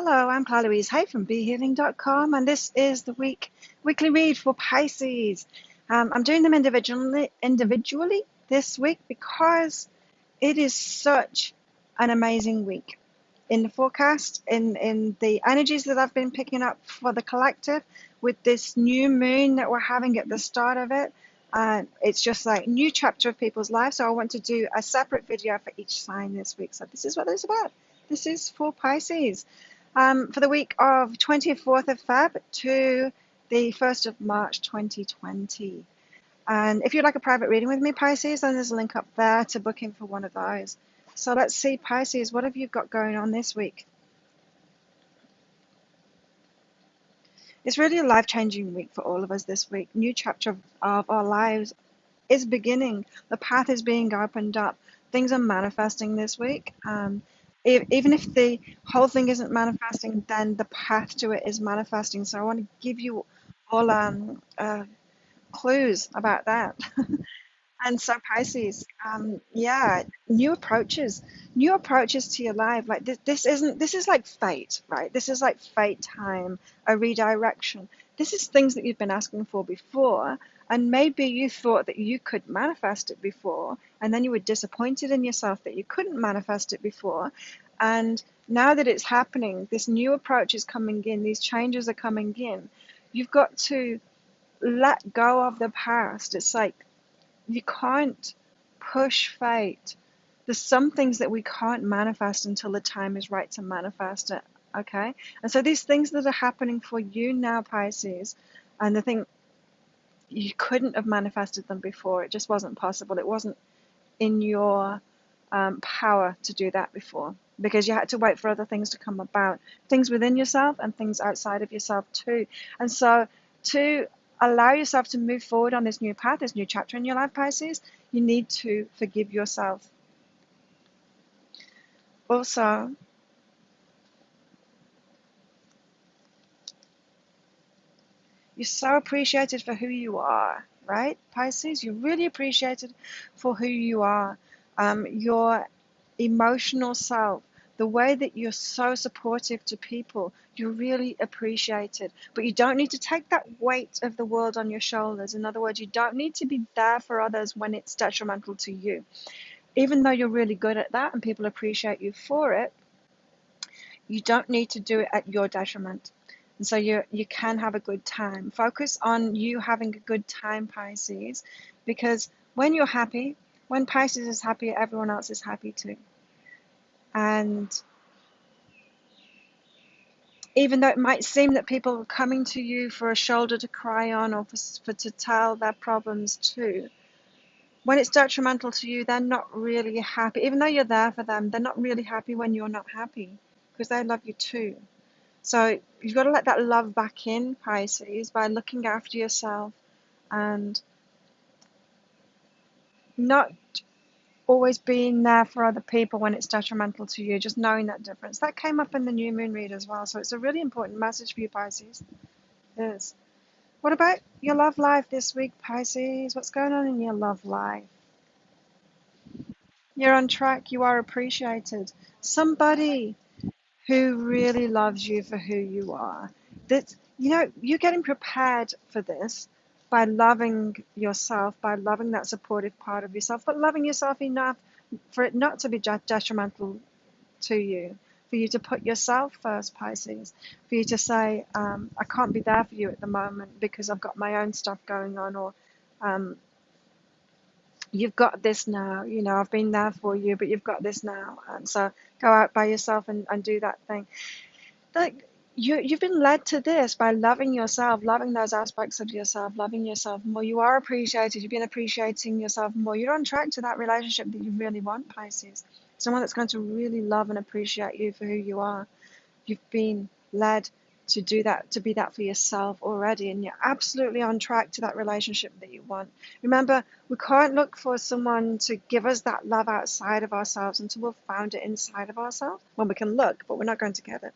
Hello, I'm Claire Louise Hay from BeHealing.com, and this is the weekly read for Pisces. I'm doing them individually this week because it is such an amazing week. In the forecast, in the energies that I've been picking up for the collective, with this new moon that we're having at the start of it, it's just like a new chapter of people's lives. So I want to do a separate video for each sign this week. So this is what it's about. This is for Pisces. For the week of 24th of Feb to the 1st of March 2020. And if you'd like a private reading with me, Pisces, then there's a link up there to book in for one of those. So let's see, Pisces, what have you got going on this week? It's really a life-changing week for all of us this week. New chapter of our lives is beginning. The path is being opened up. Things are manifesting this week. Even if the whole thing isn't manifesting, then the path to it is manifesting. So I want to give you all clues about that. And so Pisces, yeah, new approaches to your life. Like this is like fate, right? This is like fate time, a redirection. This is things that you've been asking for before, and maybe you thought that you could manifest it before, and then you were disappointed in yourself that you couldn't manifest it before. And now that it's happening, this new approach is coming in, these changes are coming in. You've got to let go of the past. It's like you can't push fate. There's some things that we can't manifest until the time is right to manifest it, okay? And so these things that are happening for you now, Pisces, and the thing, you couldn't have manifested them before. It just wasn't possible. It wasn't in your power to do that before, because you had to wait for other things to come about, things within yourself and things outside of yourself too. And so to allow yourself to move forward on this new path, this new chapter in your life, Pisces, you need to forgive yourself. Also, you're so appreciated for who you are, right, Pisces? You're really appreciated for who you are, your emotional self, the way that you're so supportive to people. You're really appreciated, but you don't need to take that weight of the world on your shoulders. In other words, you don't need to be there for others when it's detrimental to you. Even though you're really good at that and people appreciate you for it, you don't need to do it at your detriment. And so you can have a good time. Focus on you having a good time, Pisces, because when you're happy, when Pisces is happy, everyone else is happy too. And even though it might seem that people are coming to you for a shoulder to cry on, or for to tell their problems too, when it's detrimental to you, they're not really happy. Even though you're there for them, they're not really happy when you're not happy, because they love you too. So you've got to let that love back in, Pisces, by looking after yourself and not always being there for other people when it's detrimental to you, just knowing that difference. That came up in the new moon read as well, so it's a really important message for you, Pisces. It is. What about your love life this week, Pisces? What's going on in your love life? You're on track. You are appreciated. Somebody who really loves you for who you are. That, you're getting prepared for this by loving yourself, by loving that supportive part of yourself, but loving yourself enough for it not to be detrimental to you, for you to put yourself first, Pisces, for you to say, I can't be there for you at the moment because I've got my own stuff going on, or you've got this now, I've been there for you, but you've got this now. And so go out by yourself and do that thing. Like, you've been led to this by loving yourself, loving those aspects of yourself, loving yourself more. You are appreciated. You've been appreciating yourself more. You're on track to that relationship that you really want, Pisces. Someone that's going to really love and appreciate you for who you are. You've been led to do that, to be that for yourself already, and you're absolutely on track to that relationship that you want. Remember, we can't look for someone to give us that love outside of ourselves until we've found it inside of ourselves. Well, we can look, but we're not going to get it.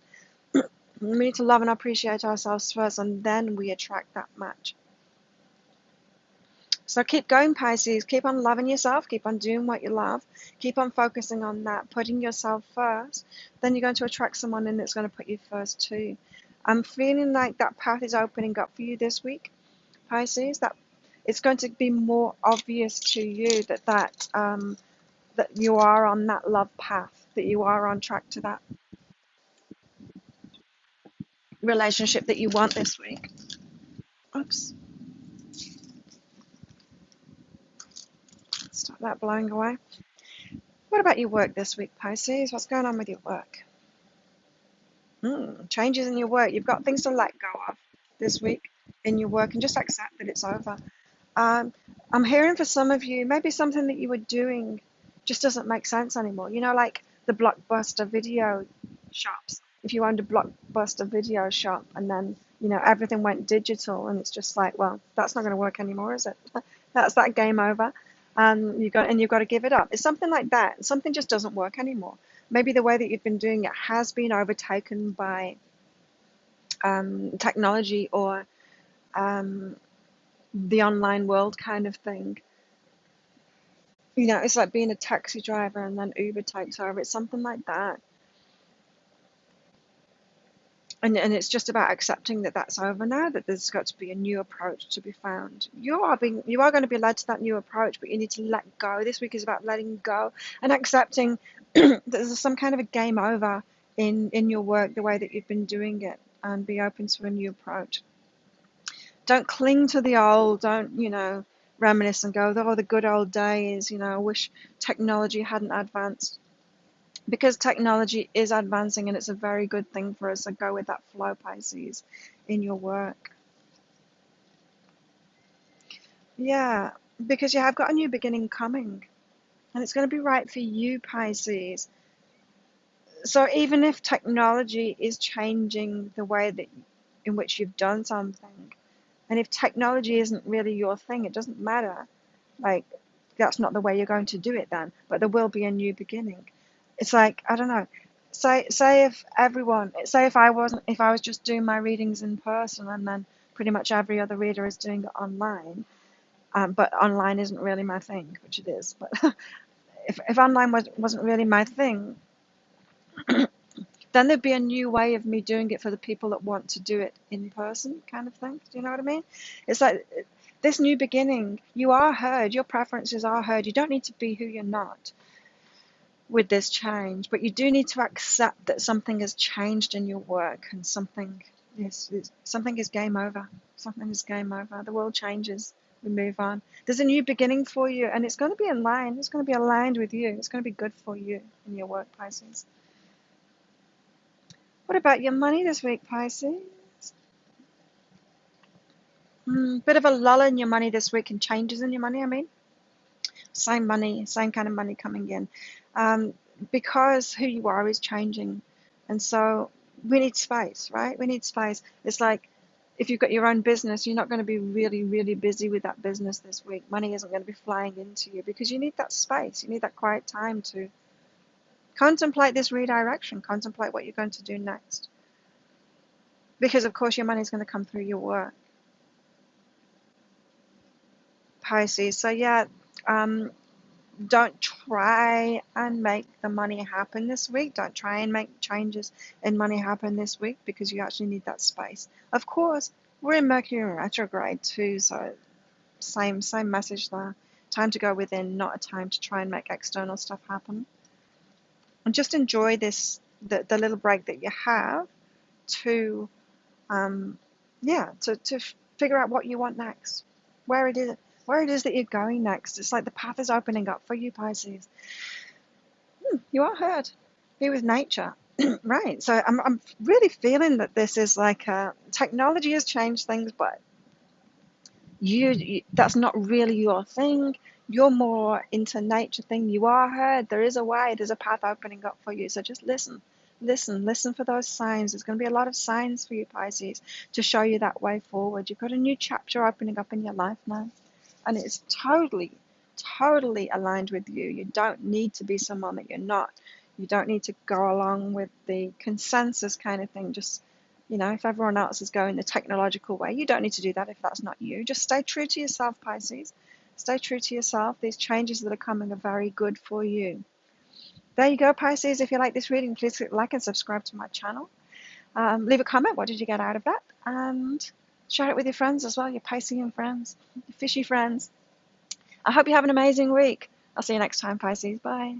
We need to love and appreciate ourselves first, and then we attract that match. So keep going, Pisces. Keep on loving yourself. Keep on doing what you love. Keep on focusing on that, putting yourself first. Then you're going to attract someone in that's going to put you first too. I'm feeling like that path is opening up for you this week, Pisces. That it's going to be more obvious to you that you are on that love path, that you are on track to that relationship that you want this week. Oops. Stop that blowing away. What about your work this week, Pisces? What's going on with your work? Changes in your work. You've got things to let go of this week in your work and just accept that it's over. Um, I'm hearing for some of you, maybe something that you were doing just doesn't make sense anymore. You know, like the Blockbuster video shops. If you owned a Blockbuster video shop and then, everything went digital and it's just like, well, that's not going to work anymore, is it? That's that game over. You've got to give it up. It's something like that. Something just doesn't work anymore. Maybe the way that you've been doing it has been overtaken by technology or um, the online world kind of thing. It's like being a taxi driver and then Uber takes over. It's something like that. And it's just about accepting that that's over now, that there's got to be a new approach to be found. You are going to be led to that new approach, but you need to let go. This week is about letting go and accepting that there's some kind of a game over in your work, the way that you've been doing it, and be open to a new approach. Don't cling to the old. Don't, reminisce and go, oh, the good old days, I wish technology hadn't advanced. Because technology is advancing and it's a very good thing for us. So go with that flow, Pisces, in your work. Yeah, because you have got a new beginning coming and it's going to be right for you, Pisces. So even if technology is changing the way that in which you've done something, and if technology isn't really your thing, it doesn't matter. Like, that's not the way you're going to do it then, but there will be a new beginning. It's like, I don't know, say if I was just doing my readings in person and then pretty much every other reader is doing it online, but online isn't really my thing, which it is, but if online wasn't really my thing, then there'd be a new way of me doing it for the people that want to do it in person, kind of thing. Do you know what I mean? It's like this new beginning, you are heard, your preferences are heard. You don't need to be who you're not with this change, but you do need to accept that something has changed in your work and something is game over. Something is game over. The world changes. We move on. There's a new beginning for you, and it's going to be in line. It's going to be aligned with you. It's going to be good for you in your work, Pisces. What about your money this week, Pisces? Bit of a lull in your money this week and changes in your money, I mean. Same money, same kind of money coming in. Because who you are is changing. And so we need space, right? We need space. It's like if you've got your own business, you're not going to be really, really busy with that business this week. Money isn't going to be flying into you because you need that space. You need that quiet time to contemplate this redirection, contemplate what you're going to do next. Because, of course, your money is going to come through your work. Pisces. So, yeah, don't try and make the money happen this week. Don't try and make changes in money happen this week because you actually need that space. Of course, we're in Mercury retrograde too, so same message there. Time to go within, not a time to try and make external stuff happen. And just enjoy the little break that you have to to figure out what you want next, where it is that you're going next. It's like the path is opening up for you, Pisces. You are heard. Be with nature. Right. So I'm really feeling that this is like technology has changed things, but you that's not really your thing. You're more into nature thing. You are heard. There is a way. There's a path opening up for you. So just listen for those signs. There's going to be a lot of signs for you, Pisces, to show you that way forward. You've got a new chapter opening up in your life now, and it's totally aligned with you. You don't need to be someone that you're not. You don't need to go along with the consensus kind of thing. Just, if everyone else is going the technological way, you don't need to do that if that's not you. Just stay true to yourself, Pisces. Stay true to yourself. These changes that are coming are very good for you. There you go, Pisces. If you like this reading, please click like and subscribe to my channel. Leave a comment. What did you get out of that? And share it with your friends as well, your Piscean friends, your fishy friends. I hope you have an amazing week. I'll see you next time, Pisces. Bye.